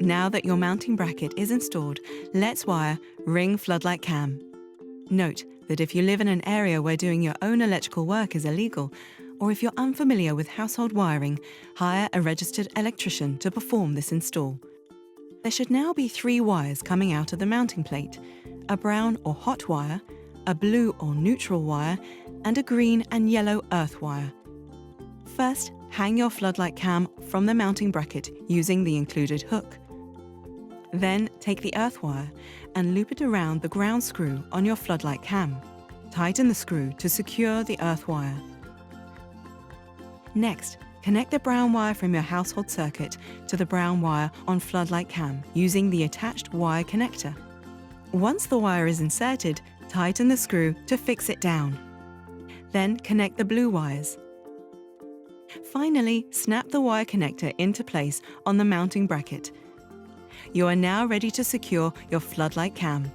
Now that your mounting bracket is installed, let's wire Ring Floodlight Cam. Note that if you live in an area where doing your own electrical work is illegal, or if you're unfamiliar with household wiring, hire a registered electrician to perform this install. There should now be 3 wires coming out of the mounting plate: a brown or hot wire, a blue or neutral wire, and a green and yellow earth wire. First, hang your floodlight cam from the mounting bracket using the included hook. Then, take the earth wire and loop it around the ground screw on your floodlight cam. Tighten the screw to secure the earth wire. Next, connect the brown wire from your household circuit to the brown wire on floodlight cam using the attached wire connector. Once the wire is inserted, tighten the screw to fix it down. Then connect the blue wires. Finally, snap the wire connector into place on the mounting bracket. You are now ready to secure your floodlight cam.